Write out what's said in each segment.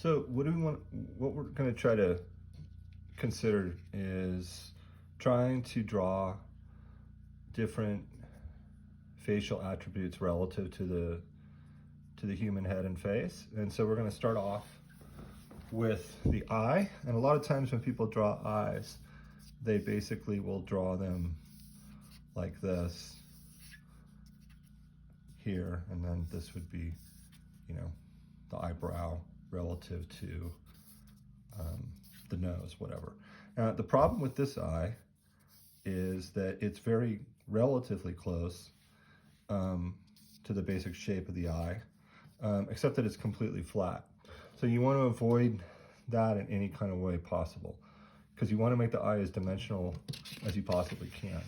So what we're going to try to consider is trying to draw different facial attributes relative to the human head and face. And so we're going to start off with the eye. And a lot of times when people draw eyes, they basically will draw them like this here, and then this would be, the eyebrow relative to the nose, whatever. Now, the problem with this eye is that it's very relatively close to the basic shape of the eye, except that it's completely flat. So you want to avoid that in any kind of way possible, because you want to make the eye as dimensional as you possibly can.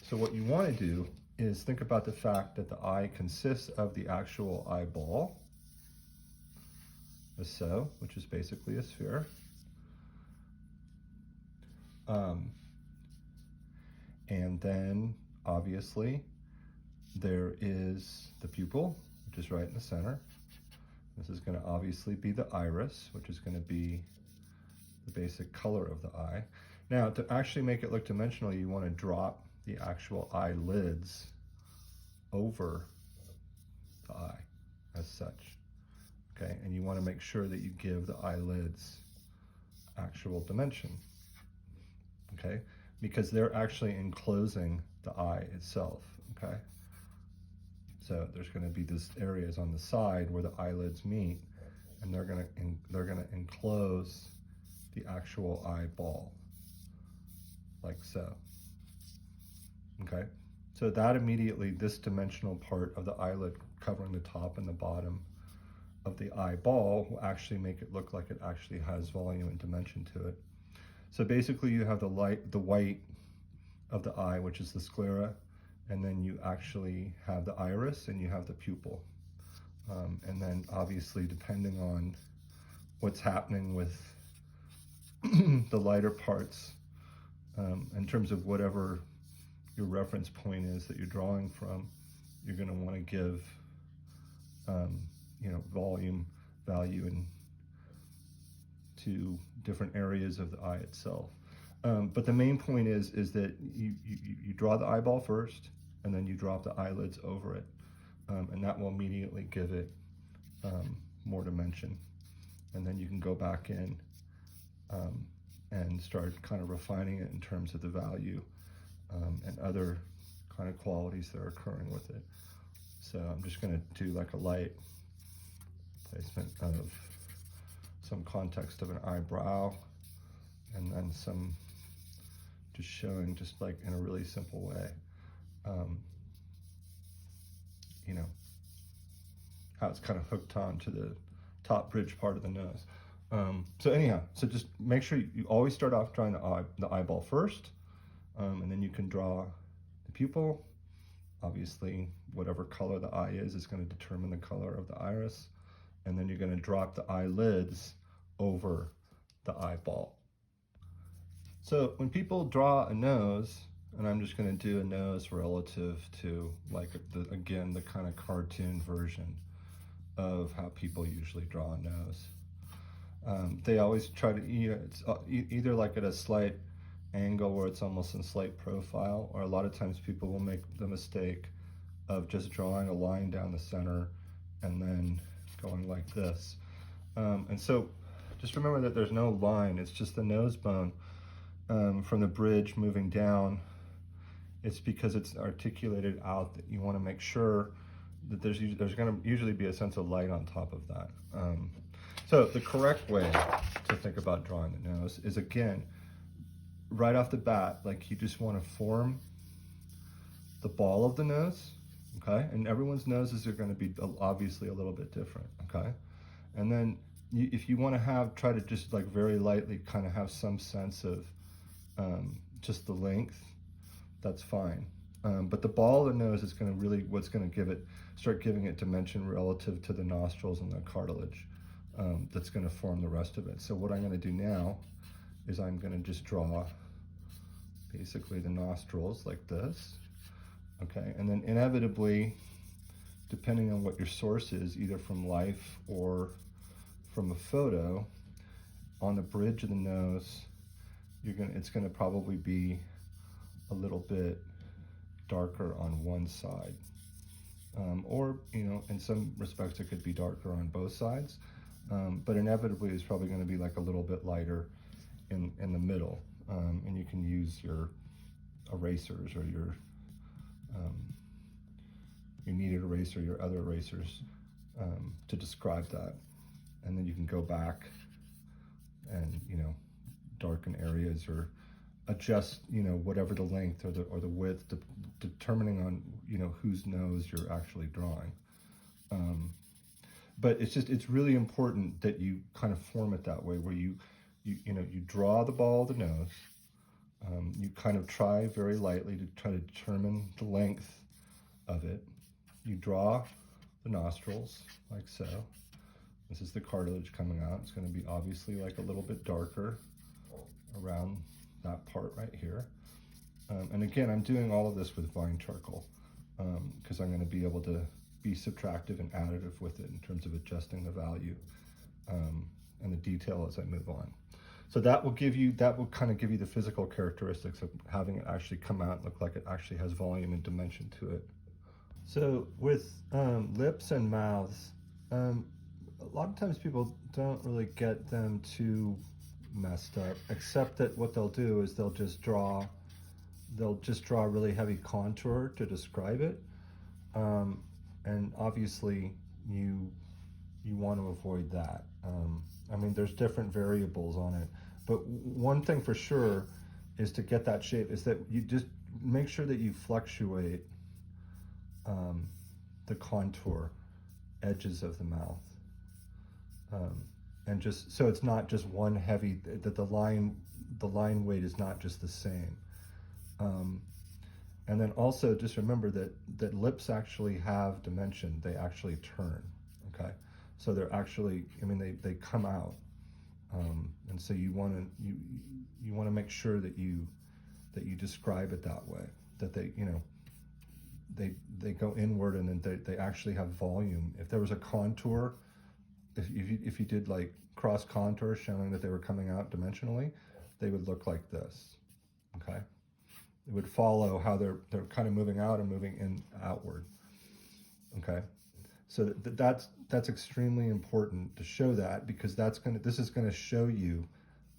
So what you want to do is think about the fact that the eye consists of the actual eyeball, as so, which is basically a sphere. And then obviously there is the pupil, which is right in the center. This is going to obviously be the iris, which is going to be the basic color of the eye. Now, to actually make it look dimensional, you want to drop the actual eyelids over the eye as such. Okay, and you want to make sure that you give the eyelids actual dimension. Okay, because they're actually enclosing the eye itself. Okay, so there's going to be these areas on the side where the eyelids meet, and they're going to enclose the actual eyeball, like so. Okay, so that immediately, this dimensional part of the eyelid covering the top and the bottom of the eyeball will actually make it look like it actually has volume and dimension to it. So basically you have the white of the eye, which is the sclera, and then you actually have the iris and you have the pupil. And then obviously, depending on what's happening with the lighter parts, in terms of whatever your reference point is that you're drawing from, you're going to want to give volume, value, and to different areas of the eye itself. But the main point is that you draw the eyeball first, and then you drop the eyelids over it, and that will immediately give it more dimension. And then you can go back in and start kind of refining it in terms of the value and other kind of qualities that are occurring with it. So I'm just going to do like a light placement of some context of an eyebrow, and then some just showing, just like in a really simple way, how it's kind of hooked on to the top bridge part of the nose. So anyhow, so just make sure you always start off drawing the eyeball first, and then you can draw the pupil. Obviously, whatever color the eye is going to determine the color of the iris. And then you're going to drop the eyelids over the eyeball. So when people draw a nose, and I'm just going to do a nose relative to, like, again, the kind of cartoon version of how people usually draw a nose. They always try to, it's either like at a slight angle where it's almost in slight profile, or a lot of times people will make the mistake of just drawing a line down the center and then going like this. And so just remember that there's no line, it's just the nose bone from the bridge moving down. It's because it's articulated out that you want to make sure that there's going to usually be a sense of light on top of that. So the correct way to think about drawing the nose is, again, right off the bat, like, you just want to form the ball of the nose. Okay, and everyone's noses are going to be obviously a little bit different. Okay, and then if you want to try to just like very lightly kind of have some sense of just the length, that's fine. But the ball of the nose is going to really what's going to start giving it dimension relative to the nostrils and the cartilage that's going to form the rest of it. So what I'm going to do now is I'm going to just draw basically the nostrils like this. Okay, and then inevitably, depending on what your source is, either from life or from a photo, on the bridge of the nose, it's gonna probably be a little bit darker on one side. Or, in some respects it could be darker on both sides. But inevitably it's probably gonna be like a little bit lighter in the middle. And you can use your erasers or your kneaded eraser, your other erasers, to describe that. And then you can go back and, darken areas or adjust, whatever the length or the width, determining on, whose nose you're actually drawing. But it's really important that you kind of form it that way, where you draw the ball of the nose. You kind of try very lightly to try to determine the length of it. You draw the nostrils like so. This is the cartilage coming out. It's going to be obviously like a little bit darker around that part right here. And again, I'm doing all of this with vine charcoal because I'm going to be able to be subtractive and additive with it in terms of adjusting the value and the detail as I move on. So that will kind of give you the physical characteristics of having it actually come out and look like it actually has volume and dimension to it. So with lips and mouths, a lot of times people don't really get them too messed up, except that what they'll do is they'll just draw a really heavy contour to describe it. And obviously you want to avoid that. I mean, there's different variables on it, but one thing for sure is to get that shape is that you just make sure that you fluctuate the contour edges of the mouth. And just so it's not just one heavy, that the line weight is not just the same. And then also just remember that lips actually have dimension. They actually turn, okay? So they're actually, they come out. And so you want to make sure that you describe it that way, that they go inward and then they actually have volume. If there was a contour, if you did like cross contour showing that they were coming out dimensionally, they would look like this, okay? It would follow how they're kind of moving out and moving in outward, okay? So that's extremely important to show that, because this is gonna show you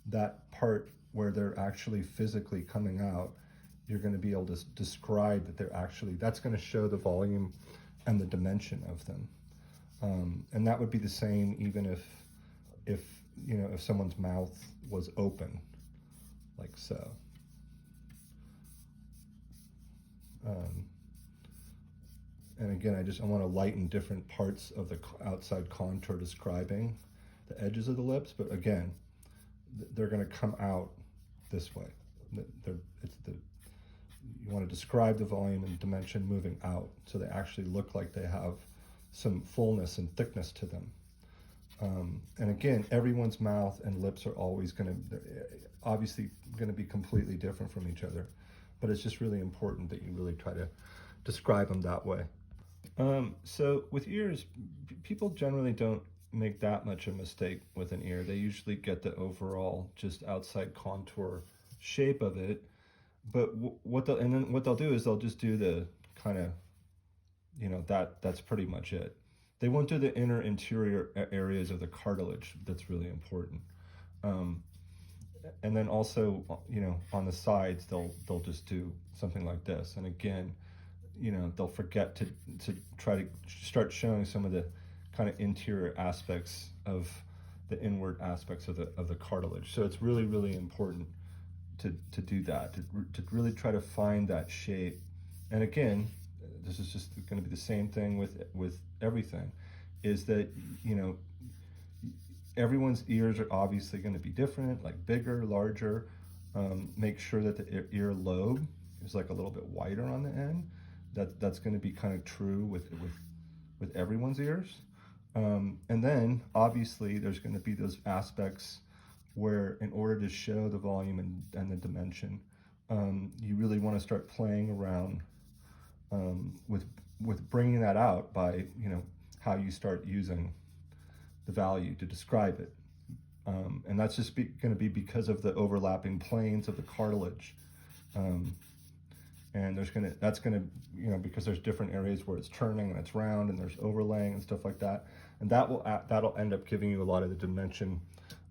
that part where they're actually physically coming out. You're gonna be able to describe that that's gonna show the volume and the dimension of them. And that would be the same even if someone's mouth was open, like so. And again, I want to lighten different parts of the outside contour describing the edges of the lips, but again, they're going to come out this way. You want to describe the volume and dimension moving out, so they actually look like they have some fullness and thickness to them. And again, everyone's mouth and lips are always obviously going to be completely different from each other, but it's just really important that you really try to describe them that way. So with ears, people generally don't make that much of a mistake with an ear. They usually get the overall just outside contour shape of it, but what they'll do is they'll just do the kind of, that's pretty much it. They won't do the inner interior areas of the cartilage. That's really important. And then also, on the sides, they'll just do something like this. And again, they'll forget to try to start showing some of the kind of interior aspects of the inward aspects of the cartilage. So it's really, really important to do that, to really try to find that shape. And again, this is just going to be the same thing with everything, is that, everyone's ears are obviously going to be different, like bigger, larger. Make sure that the ear lobe is like a little bit wider on the end. That's going to be kind of true with everyone's ears. And then obviously there's going to be those aspects where, in order to show the volume and the dimension, you really want to start playing around with bringing that out by how you start using the value to describe it. And that's just going to be because of the overlapping planes of the cartilage. And that's gonna, because there's different areas where it's turning and it's round and there's overlaying and stuff like that. And that'll end up giving you a lot of the dimension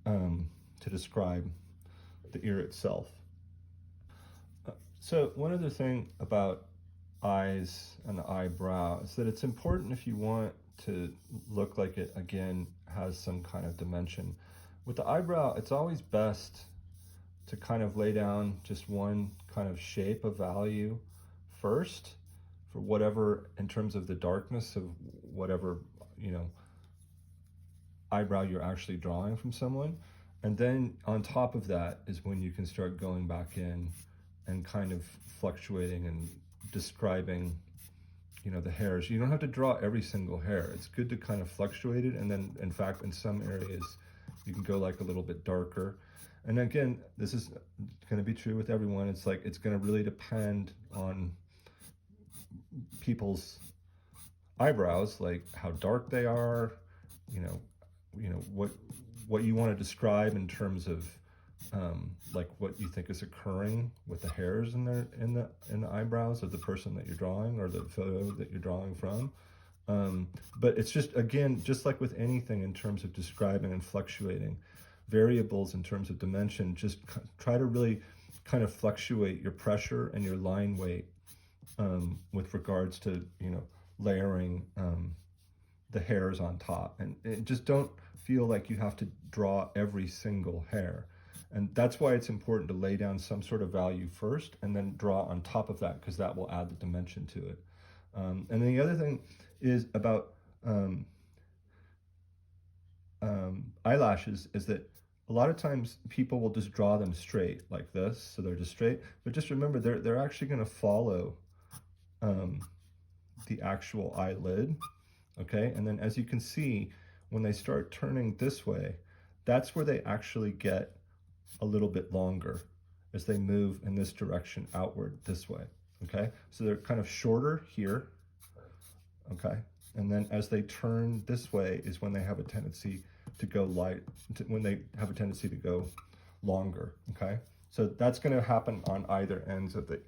to describe the ear itself. So one other thing about eyes and the eyebrow is that it's important, if you want to look like it, again, has some kind of dimension. With the eyebrow, it's always best to kind of lay down just one kind of shape of value first for whatever, in terms of the darkness of whatever, eyebrow you're actually drawing from someone. And then on top of that is when you can start going back in and kind of fluctuating and describing, the hairs. You don't have to draw every single hair. It's good to kind of fluctuate it. And then, in fact, in some areas, you can go like a little bit darker. And again, this is going to be true with everyone. It's like, it's going to really depend on people's eyebrows, like how dark they are, what you want to describe in terms of like what you think is occurring with the hairs in the eyebrows of the person that you're drawing or the photo that you're drawing from. But it's just, again, just like with anything in terms of describing and fluctuating variables in terms of dimension, just try to really kind of fluctuate your pressure and your line weight with regards to, layering the hairs on top. And just don't feel like you have to draw every single hair. And that's why it's important to lay down some sort of value first and then draw on top of that, because that will add the dimension to it. And then the other thing is about eyelashes is that a lot of times people will just draw them straight like this, so they're just straight. But just remember, they're actually going to follow the actual eyelid, okay? And then as you can see, when they start turning this way, that's where they actually get a little bit longer as they move in this direction outward this way, okay? So they're kind of shorter here, okay? And then as they turn this way is when they have a tendency to go when they have a tendency to go longer, okay? So that's going to happen on either ends of the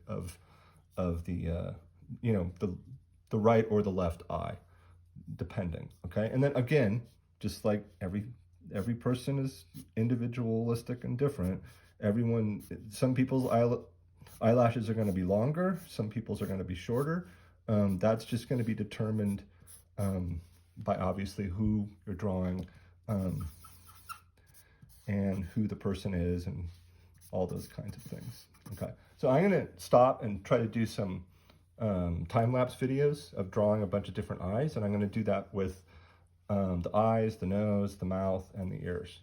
the right or the left eye, depending, okay? And then again, just like every person is individualistic and different, some people's eyelashes are going to be longer, some people's are going to be shorter. That's just going to be determined by obviously who you're drawing and who the person is and all those kinds of things. Okay, so I'm going to stop and try to do some time-lapse videos of drawing a bunch of different eyes, and I'm going to do that with the eyes, the nose, the mouth, and the ears.